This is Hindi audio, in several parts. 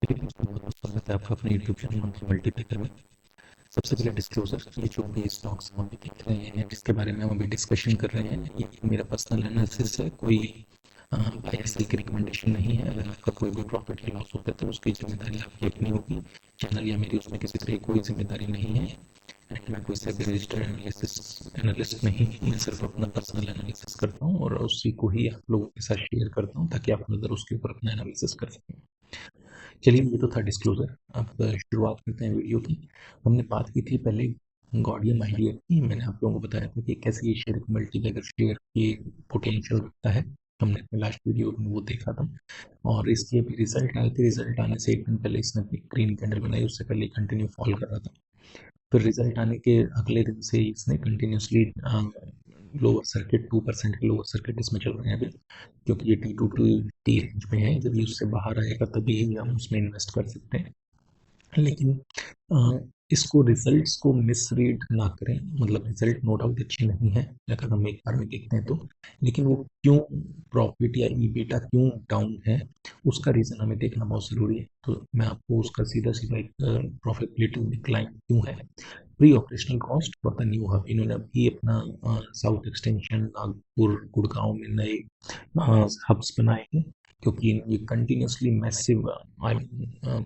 बहुत स्वागत है आपका अपने यूट्यूब चैनल मंथली मल्टीप्लेयर में। सबसे पहले डिस्क्लोजर, ये जो भी स्टॉक्स हम अभी देख रहे हैं जिसके बारे में हम अभी डिस्कशन कर रहे हैं, ये मेरा पर्सनल एनालिसिस है। कोई बाय सेल की रिकमेंडेशन नहीं है। अगर आपका कोई भी प्रॉफिट या लॉस होता है तो उसकी जिम्मेदारी आपकी अपनी होगी। चैनल या मेरी उसमें किसी तरह की कोई जिम्मेदारी नहीं है। एंड मैं कोई सेबी रजिस्टर्ड एनालिस्ट नहीं हूँ। मैं सिर्फ अपना पर्सनल एनालिसिस करता हूँ और उसी को ही आप लोगों के साथ शेयर करता हूँ ताकि आप फर्दर उसके ऊपर अपना एनालिसिस कर सकें। चलिए, ये तो था डिस्क्लोजर। अब शुरुआत करते हैं वीडियो की। हमने बात की थी पहले गॉडियम आईडीएफ की। मैंने आप लोगों को बताया था कि कैसे ये शेयर मल्टीबैगर शेयर की पोटेंशियल रखता है। हमने अपने लास्ट वीडियो में वो देखा था और इसके अभी रिजल्ट आए थे। रिजल्ट आने से एक दिन पहले इसने अपनी ग्रीन कैंडल बनाई, उससे पहले कंटिन्यू फॉल कर रहा था। फिर रिजल्ट आने के अगले दिन से इसने कंटिन्यूसली लोअर सर्किट 2% के लोअर सर्किट इसमें चल रहे हैं अभी, क्योंकि ये T2T रेंज में है। जब ये उससे बाहर आएगा तभी हम उसमें इन्वेस्ट कर सकते हैं। लेकिन इसको रिजल्ट्स को मिसरीड ना करें। मतलब रिजल्ट नो डाउट अच्छे नहीं है अगर हम एक बार में देखते हैं तो, लेकिन वो क्यों प्रॉफिट या ईबीटा क्यों डाउन है उसका रीजन हमें देखना बहुत जरूरी है। तो मैं आपको उसका सीधा सीधा एक प्रॉफिटेबिलिटी डिक्लाइन क्यों है। Pre operational cost for the new hub, इन्होंने अभी अपना साउथ एक्सटेंशन नागपुर गुड़गांव में नए हब्स बनाए हैं, क्योंकि ये continuously massive I mean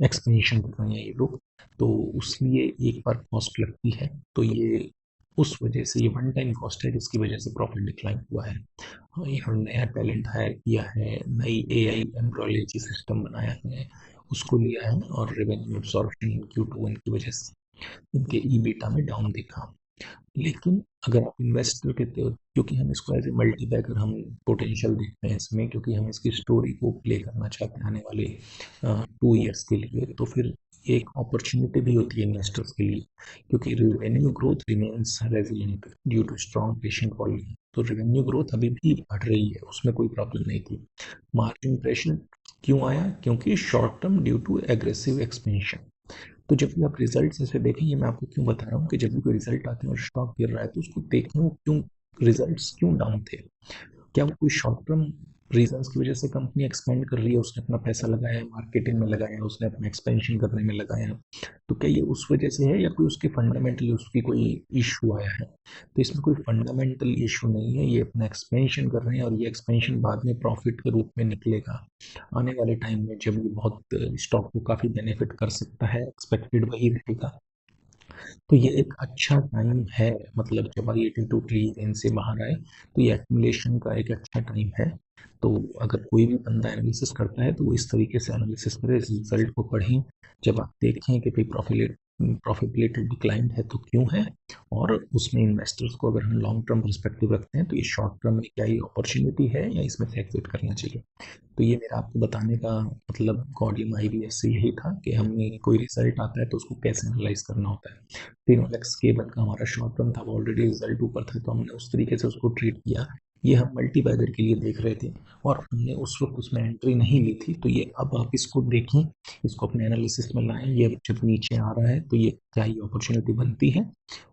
expansion कर रहे हैं ये लोग। तो उसलिए एक बार कॉस्ट लगती है, तो ये उस वजह से ये वन टाइम कॉस्ट है जिसकी वजह से प्रॉफिट डिक्लाइन हुआ है। इन्होंने नया टैलेंट हायर किया है, नई एआई एम्ब्रॉयडरी सिस्टम बनाया है, उसको लिया है और रेवेन्यू एब्सॉर्प्शन Q2 की वजह से इनके ईबीटा में डाउन देखा। लेकिन अगर आप इन्वेस्टर कहते हो, क्योंकि हम इसको एज ए मल्टी बैगर हम पोटेंशियल देखते हैं इसमें, क्योंकि हम इसकी स्टोरी को प्ले करना चाहते हैं आने वाले 2 इयर्स के लिए, तो फिर ये एक अपॉर्चुनिटी भी होती है इन्वेस्टर्स के लिए। क्योंकि revenue growth remains resilient due to strong patient volume. तो रेवेन्यू ग्रोथ अभी भी बढ़ रही है, उसमें कोई प्रॉब्लम नहीं थी। मार्जिन प्रेशर क्यों आया? क्योंकि short term due to aggressive expansion. तो जब भी आप रिजल्ट ऐसे देखें, ये मैं आपको क्यों बता रहा हूँ कि जब भी कोई रिजल्ट आते हैं और स्टॉक गिर रहा है तो उसको देखें वो क्यों, रिजल्ट्स क्यों डाउन थे। क्या वो कोई शॉर्ट टर्म रीजंस की वजह से कंपनी एक्सपेंड कर रही है, उसने अपना पैसा लगाया है, मार्केटिंग में लगाया है, उसने अपना एक्सपेंशन करने में लगाया है, तो क्या ये उस वजह से है या कोई उसके फंडामेंटली उसकी कोई इशू आया है? तो इसमें कोई फंडामेंटल इशू नहीं है, ये अपना एक्सपेंशन कर रहे हैं और ये एक्सपेंशन बाद में प्रॉफिट के रूप में निकलेगा आने वाले टाइम में, जब ये बहुत स्टॉक को काफ़ी बेनिफिट कर सकता है, एक्सपेक्टेड वही रहेगा। तो ये एक अच्छा टाइम है। मतलब जब ये T2T रेंज से बाहर आए तो ये एक्यूमुलेशन का एक अच्छा टाइम है। तो अगर कोई भी बंदा एनालिसिस करता है तो वो इस तरीके से एनालिसिस करे, इस रिजल्ट को पढ़ें। जब आप देखें कि भाई प्रॉफिटेबिलिटी डिक्लाइंड है तो क्यों है, और उसमें इन्वेस्टर्स को अगर हम लॉन्ग टर्म परस्पेक्टिव रखते हैं तो ये शॉर्ट टर्म में क्या ये अपॉर्चुनिटी है या इसमें से एग्जिट करना चाहिए। तो ये मेरा आपको बताने का मतलब गॉडियम आईवीएफ से यही था कि हमें कोई रिजल्ट आता है तो उसको कैसे एनालाइज करना होता है। 3 केबल का हमारा शॉर्ट टर्म था, वो ऑलरेडी रिजल्ट ऊपर था तो हमने उस तरीके से उसको ट्रीट किया। ये हम मल्टी बैगर के लिए देख रहे थे और हमने उस वक्त उसमें एंट्री नहीं ली थी। तो ये अब आप इसको देखें, इसको अपने एनालिसिस में लाएं। ये जब नीचे आ रहा है तो ये क्या ये अपॉर्चुनिटी बनती है,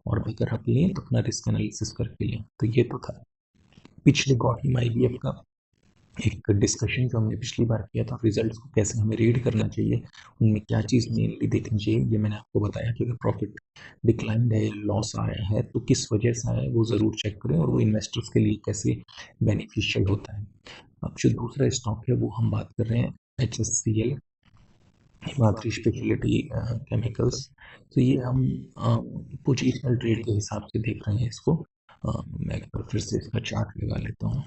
और अगर आप लें तो अपना रिस्क एनालिसिस करके लें। तो ये तो था पिछले गॉडियम आईवीएफ का एक डिस्कशन जो हमने पिछली बार किया था। रिजल्ट्स को कैसे हमें रीड करना चाहिए, उनमें क्या चीज़ मेनली देखनी चाहिए, ये मैंने आपको बताया कि अगर प्रॉफिट डिक्लाइंड है, लॉस आया है तो किस वजह से आया है वो ज़रूर चेक करें, और वो इन्वेस्टर्स के लिए कैसे बेनिफिशियल होता है। अब जो दूसरा स्टॉक है वो हम बात कर रहे हैं HSCL, हिमाद्री स्पेशलिटी केमिकल्स। तो ये हम पोजिशनल ट्रेड के हिसाब से देख रहे हैं इसको। मैं एक बार फिर से इसका चार्ट लगा लेता हूँ।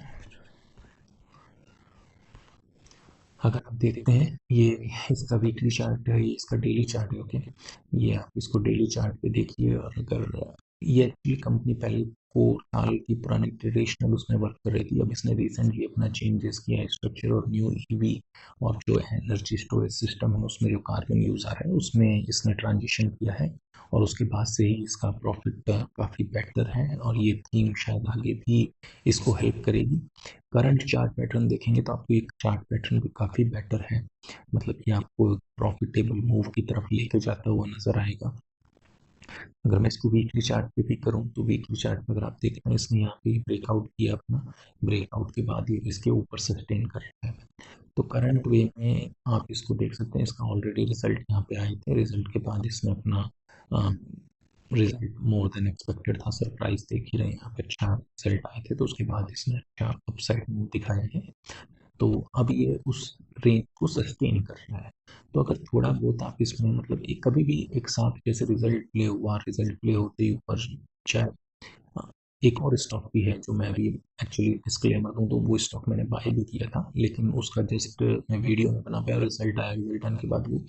अगर आप देखते हैं ये इसका वीकली चार्ट है, ये इसका डेली चार्ट है। ओके, ये आप इसको डेली चार्ट पे देखिए। और अगर ये एक्चुअली कंपनी पहले 4 साल की पुरानी ट्रेडिशनल उसमें वर्क कर रही थी, अब इसने रिसेंटली अपना चेंजेस किया है स्ट्रक्चर, और न्यू ईवी और जो एनर्जी स्टोरेज सिस्टम है उसमें जो कार्बन यूज आ रहा है उसमें इसने ट्रांजिशन किया है, और उसके बाद से ही इसका प्रॉफिट काफ़ी बेहतर है, और ये थीम शायद आगे भी इसको हेल्प करेगी। करंट चार्ट पैटर्न देखेंगे तो आपको एक चार्ट पैटर्न भी काफ़ी बेटर है, मतलब कि आपको प्रॉफिटेबल मूव की तरफ लेके जाता हुआ नजर आएगा। अगर मैं इसको वीकली चार्ट पे भी करूँ तो वीकली चार्ट में अगर आप देख रहे हैं इसने यहाँ पे ब्रेकआउट किया अपना, ब्रेकआउट के बाद ये इसके ऊपर सस्टेन कर रहा है। तो करंट वे में आप इसको देख सकते हैं, इसका ऑलरेडी रिजल्ट यहाँ पे आए थे, रिजल्ट के बाद इसने अपना रिजल्ट मोर देन एक्सपेक्टेड था, सरप्राइज देख ही रहे हैं यहाँ पे, अच्छा रिजल्ट आए थे तो उसके बाद इसने अच्छा अपसाइड मूव दिखाया है। तो अब ये उस रेंज को सस्टेन कर रहा है। तो अगर थोड़ा बहुत आप इसमें मतलब एक कभी भी एक साथ जैसे रिजल्ट प्ले हुआ, रिजल्ट प्ले होते ही ऊपर चाहे, हाँ, एक और स्टॉक भी है जो मैं भी एक्चुअली डिस्क्लेमर दूं तो वो स्टॉक मैंने बाय भी किया था, लेकिन उसका जस्ट मैं वीडियो में बना पाया, रिजल्ट आया, रिजल्ट आने के बाद वो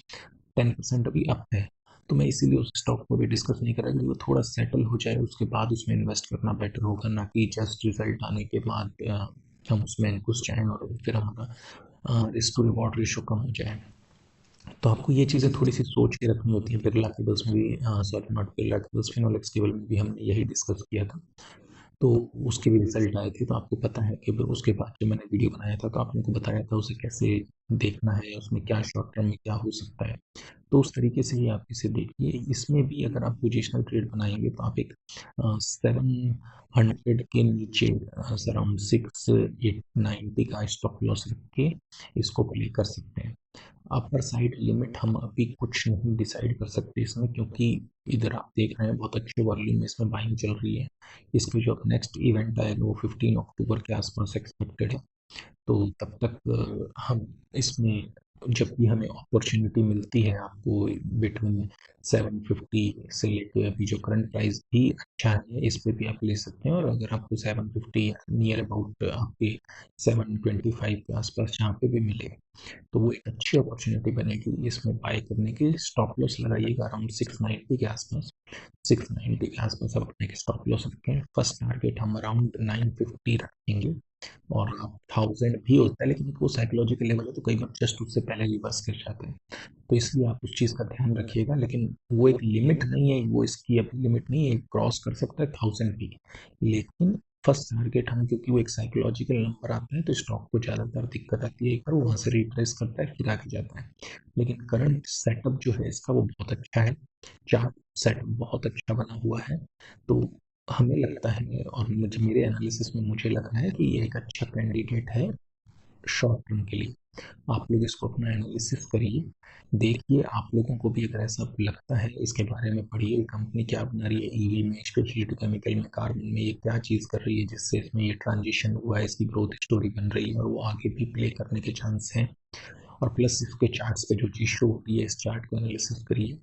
10% अभी अप है। तो मैं इसीलिए उस स्टॉक को भी डिस्कस नहीं करा कि वो थोड़ा सेटल हो जाए उसके बाद उसमें इन्वेस्ट करना बेटर होगा, ना कि जस्ट रिजल्ट आने के बाद हम उसमें घुस जाएं और फिर हमारा रिस्क टू रिवॉर्ड रेशो कम हो जाए। तो आपको ये चीज़ें थोड़ी सी सोच के रखनी होती हैं। बिरला केबल्स में भी, sorry not Birla cables, Finolex cable में भी हमने यही डिस्कस किया था। तो उसके भी रिजल्ट आए थे, तो आपको पता है कि उसके बाद जब मैंने वीडियो बनाया था तो आपने को बताया था उसे कैसे देखना है, उसमें क्या शॉर्ट टर्म में क्या हो सकता है। तो उस तरीके से ही आप इसे देखिए। इसमें भी अगर आप पोजिशनल ट्रेड बनाएंगे तो आप एक 700 के नीचे अराउंड 6 8 90 का स्टॉप लॉस रख के इसको प्ले कर सकते हैं। अपर साइड लिमिट हम अभी कुछ नहीं डिसाइड कर सकते इसमें, क्योंकि इधर आप देख रहे हैं बहुत अच्छे वॉल्यूम में इसमें बाइंग चल रही है। इसके जो नेक्स्ट इवेंट आएगा वो 15 अक्टूबर के आसपास एक्सपेक्टेड है। तो तब तक हम इसमें जब भी हमें अपॉर्चुनिटी मिलती है आपको बिटवीन 750 से लेके अभी जो करंट प्राइस भी अच्छा है इस पे भी आप ले सकते हैं, और अगर आपको 750 नियर अबाउट आपके 725 के आसपास जहाँ पे भी मिले तो वो एक अच्छी अपॉर्चुनिटी बनेगी इसमें बाय करने की। स्टॉप लॉस लगाइएगा अराउंड 690 के आसपास, 690 के आसपास आप अपने स्टॉप लॉस रखें। फर्स्ट टारगेट हम अराउंड 950 रखेंगे, और आप 1000 भी होता है लेकिन वो साइकोलॉजिकल लेवल है तो कई बार जस्ट उससे पहले रिवर्स कर जाते हैं। तो इसलिए आप उस चीज़ का ध्यान रखिएगा, लेकिन वो एक लिमिट नहीं है, वो इसकी अभी लिमिट नहीं है, क्रॉस कर सकता है 1000 भी। लेकिन फर्स्ट टारगेट हम, क्योंकि वो एक साइकोलॉजिकल नंबर आता है तो स्टॉक को ज़्यादातर दिक्कत आती है, एक बार वो वहाँ से रिट्रेस करता है फिर आगे जाता है। लेकिन करंट सेटअप जो है इसका वो बहुत अच्छा है, चार्ट सेटअप बहुत अच्छा बना हुआ है। तो हमें लगता है, और मुझे मेरे एनालिसिस में मुझे लग रहा है कि ये एक अच्छा कैंडिडेट है शॉर्ट टर्म के लिए। आप लोग इसको अपना एनालिसिस करिए, देखिए आप लोगों को भी अगर ऐसा लगता है इसके बारे में पढ़िए, कंपनी क्या बना रही है ईवी में, स्पेशलिटी केमिकल में, कार्बन में, ये क्या चीज़ कर रही है जिससे इसमें ये ट्रांजिशन हुआ है, इसकी ग्रोथ स्टोरी बन रही है और वो आगे भी प्ले करने के चांस हैं। और प्लस इसके चार्ट्स पे जो चीज़ शो होती है इस चार्ट को एनालिसिस करिए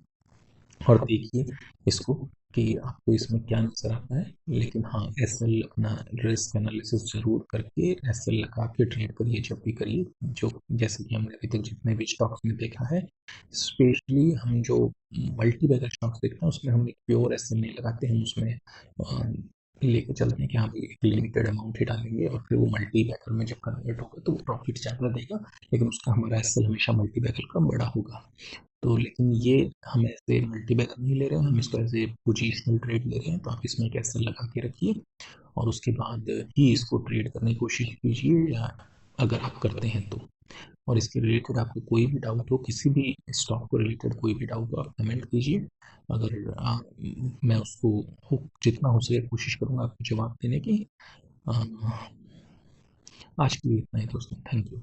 और देखिए इसको कि आपको इसमें क्या नज़र आता है। लेकिन हाँ, एसएल अपना रिस्क एनालिसिस जरूर करके एसएल लगा के ट्रेड करिए जब भी करिए, जो जैसे कि हमने अभी तक जितने भी स्टॉक्स में देखा है, स्पेशली हम जो मल्टी बैगर स्टॉक्स देखते हैं उसमें हम एक प्योर एसएल नहीं लगाते, हम उसमें लेके चलते हैं कि हाँ भाई एक लिमिटेड अमाउंट ही डालेंगे और फिर वो मल्टी बैगर में जब कन्वर्ट होगा तो प्रॉफिट ज़्यादा देगा, लेकिन उसका हमारा एसएल हमेशा मल्टी बैगर का बड़ा होगा। तो लेकिन ये हम ऐसे मल्टी बैगर नहीं ले रहे हैं, हम इसको ऐसे पोजिशनल ट्रेड ले रहे हैं, तो आप इसमें एक एसएल लगा के रखिए और उसके बाद ही इसको ट्रेड करने की कोशिश कीजिए, या अगर आप करते हैं तो। और इसके रिलेटेड आपको कोई भी डाउट हो, किसी भी स्टॉक को रिलेटेड कोई भी डाउट हो, आप कमेंट कीजिए। अगर मैं उसको जितना हो सके कोशिश करूँगा आपको जवाब देने की। आ, आज के लिए इतना ही दोस्तों, थैंक यू।